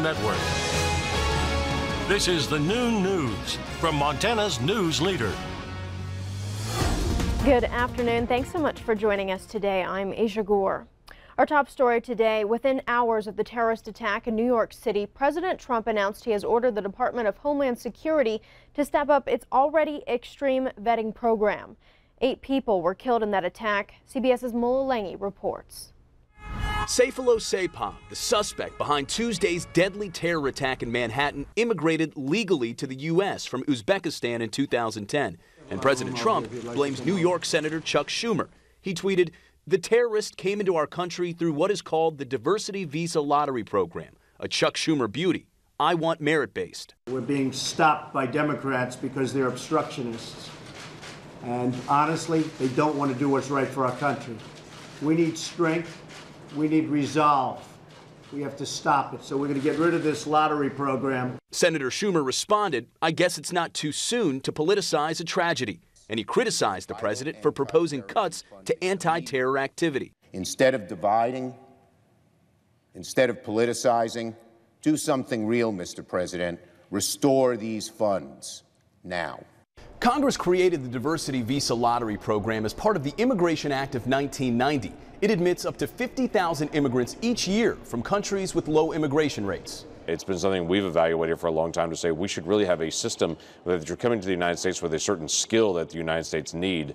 Network. This is the Noon News from Montana's news leader. Good afternoon. Thanks so much for joining us today. I'm Aja Goare. Our top story today, within hours of the terrorist attack in New York City, President Trump announced he has ordered the Department of Homeland Security to step up its already extreme vetting program. 8 people were killed in that attack. CBS's Mola reports. Sayfullo Saipov, the suspect behind Tuesday's deadly terror attack in Manhattan, immigrated legally to the U.S. from Uzbekistan in 2010. And President Trump blames New York Senator Chuck Schumer. He tweeted, "The terrorist came into our country through what is called the Diversity Visa Lottery Program, a Chuck Schumer beauty. I want merit-based." We're being stopped by Democrats because they're obstructionists. And honestly, they don't want to do what's right for our country. We need strength. We need resolve. We have to stop it. So we're going to get rid of this lottery program. Senator Schumer responded, "I guess it's not too soon to politicize a tragedy." And he criticized the president for proposing cuts to anti-terror activity. Instead of dividing, instead of politicizing, do something real, Mr. President. Restore these funds now. Congress created the Diversity Visa Lottery Program as part of the Immigration Act of 1990. It admits up to 50,000 immigrants each year from countries with low immigration rates. It's been something we've evaluated for a long time to say we should really have a system that you're coming to the United States with a certain skill that the United States needs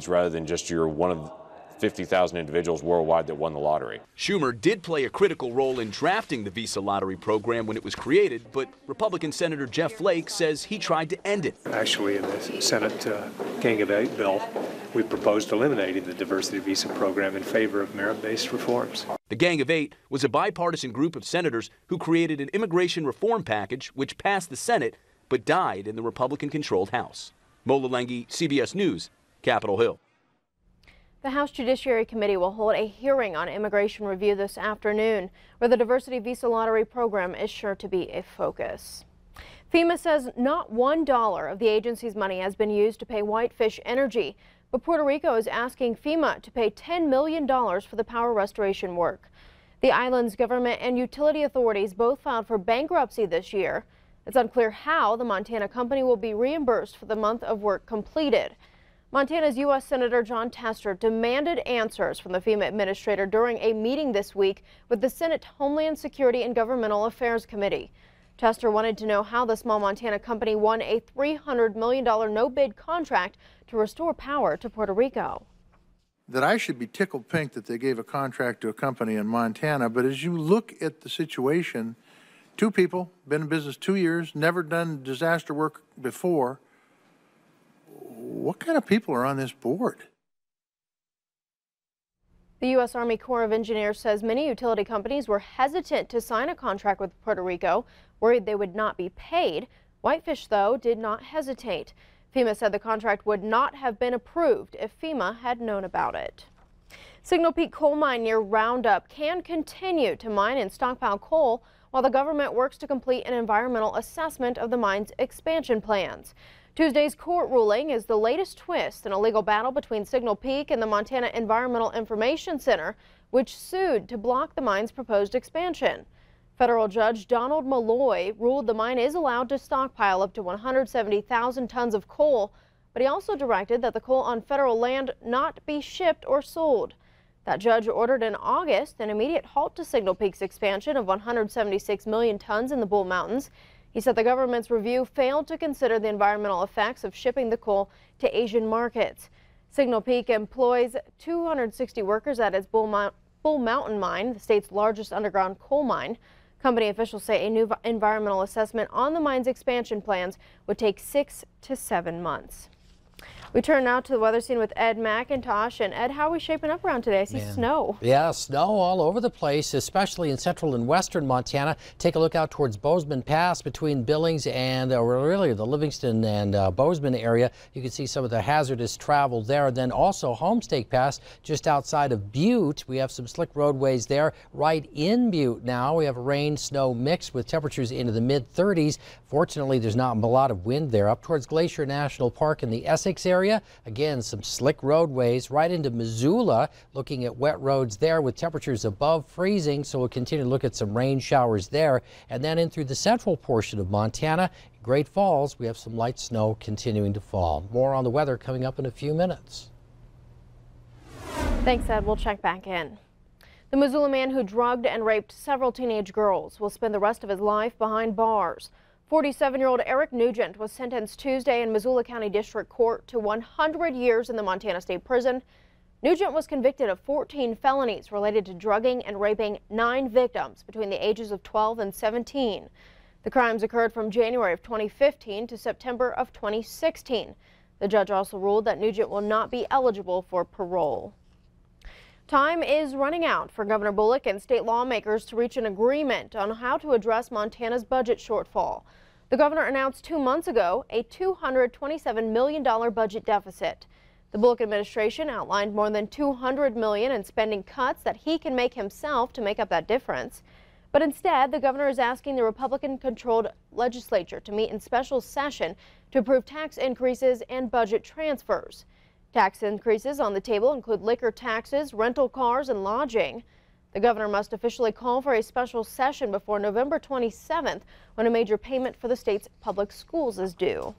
rather than just you're one of 50,000 individuals worldwide that won the lottery. Schumer did play a critical role in drafting the Visa Lottery Program when it was created, but Republican Senator Jeff Flake says he tried to end it. Actually, in the Senate Gang of 8 bill, we proposed eliminating the Diversity Visa Program in favor of merit-based reforms. The Gang of 8 was a bipartisan group of senators who created an immigration reform package which passed the Senate but died in the Republican-controlled House. Mola, CBS News, Capitol Hill. The House Judiciary Committee will hold a hearing on immigration review this afternoon, where the Diversity Visa Lottery Program is sure to be a focus. FEMA says not $1 of the agency's money has been used to pay Whitefish Energy, but Puerto Rico is asking FEMA to pay $10 million for the power restoration work. The island's government and utility authorities both filed for bankruptcy this year. It's unclear how the Montana company will be reimbursed for the month of work completed. Montana's U.S. Senator Jon Tester demanded answers from the FEMA administrator during a meeting this week with the Senate Homeland Security and Governmental Affairs Committee. Tester wanted to know how the small Montana company won a $300 million no-bid contract to restore power to Puerto Rico. That I should be tickled pink that they gave a contract to a company in Montana, but as you look at the situation, 2 people, been in business 2 years, never done disaster work before. What kind of people are on this board? The U.S. Army Corps of Engineers says many utility companies were hesitant to sign a contract with Puerto Rico, worried they would not be paid. Whitefish, though, did not hesitate. FEMA said the contract would not have been approved if FEMA had known about it. Signal Peak coal mine near Roundup can continue to mine and stockpile coal while the government works to complete an environmental assessment of the mine's expansion plans. Tuesday's court ruling is the latest twist in a legal battle between Signal Peak and the Montana Environmental Information Center, which sued to block the mine's proposed expansion. Federal Judge Donald Malloy ruled the mine is allowed to stockpile up to 170,000 tons of coal, but he also directed that the coal on federal land not be shipped or sold. That judge ordered in August an immediate halt to Signal Peak's expansion of 176 million tons in the Bull Mountains. He said the government's review failed to consider the environmental effects of shipping the coal to Asian markets. Signal Peak employs 260 workers at its Bull Mountain mine, the state's largest underground coal mine. Company officials say a new environmental assessment on the mine's expansion plans would take 6 to 7 months. We turn now to the weather scene with Ed McIntosh. And Ed, how are we shaping up around today? I see snow. Yeah, snow all over the place, especially in central and western Montana. Take a look out towards Bozeman Pass between Billings and really the Livingston and Bozeman area. You can see some of the hazardous travel there. Then also Homestake Pass just outside of Butte. We have some slick roadways there. Right in Butte now we have a rain snow mix with temperatures into the mid-30s. Fortunately, there's not a lot of wind there. Up towards Glacier National Park in the Essex area, area. Again, some slick roadways right into Missoula, looking at wet roads there with temperatures above freezing. So we'll continue to look at some rain showers there. And then in through the central portion of Montana, Great Falls, we have some light snow continuing to fall. More on the weather coming up in a few minutes. Thanks, Ed. We'll check back in. The Missoula man who drugged and raped several teenage girls will spend the rest of his life behind bars. 47-year-old Eric Nugent was sentenced Tuesday in Missoula County District Court to 100 years in the Montana State Prison. Nugent was convicted of 14 felonies related to drugging and raping 9 victims between the ages of 12 and 17. The crimes occurred from January of 2015 to September of 2016. The judge also ruled that Nugent will not be eligible for parole. Time is running out for Governor Bullock and state lawmakers to reach an agreement on how to address Montana's budget shortfall. The governor announced 2 months ago a $227 million budget deficit. The Bullock administration outlined more than $200 million in spending cuts that he can make himself to make up that difference. But instead, the governor is asking the Republican-controlled legislature to meet in special session to approve tax increases and budget transfers. Tax increases on the table include liquor taxes, rental cars, and lodging. The governor must officially call for a special session before November 27th, when a major payment for the state's public schools is due.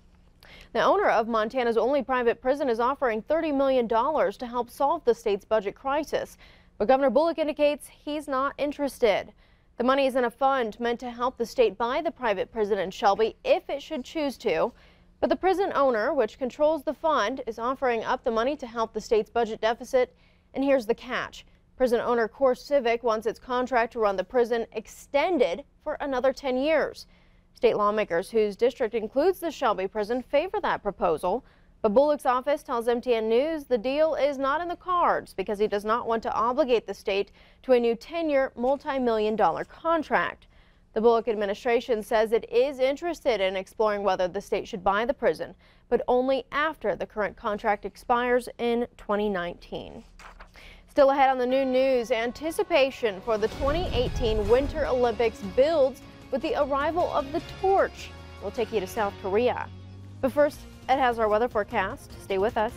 The owner of Montana's only private prison is offering $30 million to help solve the state's budget crisis, but Governor Bullock indicates he's not interested. The money is in a fund meant to help the state buy the private prison in Shelby if it should choose to. But the prison owner, which controls the fund, is offering up the money to help the state's budget deficit. And here's the catch. Prison owner Core Civic wants its contract to run the prison extended for another 10 years. State lawmakers whose district includes the Shelby prison favor that proposal. But Bullock's office tells MTN News the deal is not in the cards because he does not want to obligate the state to a new 10-year, multi-million-dollar contract. The Bullock administration says it is interested in exploring whether the state should buy the prison, but only after the current contract expires in 2019. Still ahead on the Noon News, anticipation for the 2018 Winter Olympics builds with the arrival of the torch. We'll take you to South Korea. But first, Ed has our weather forecast. Stay with us.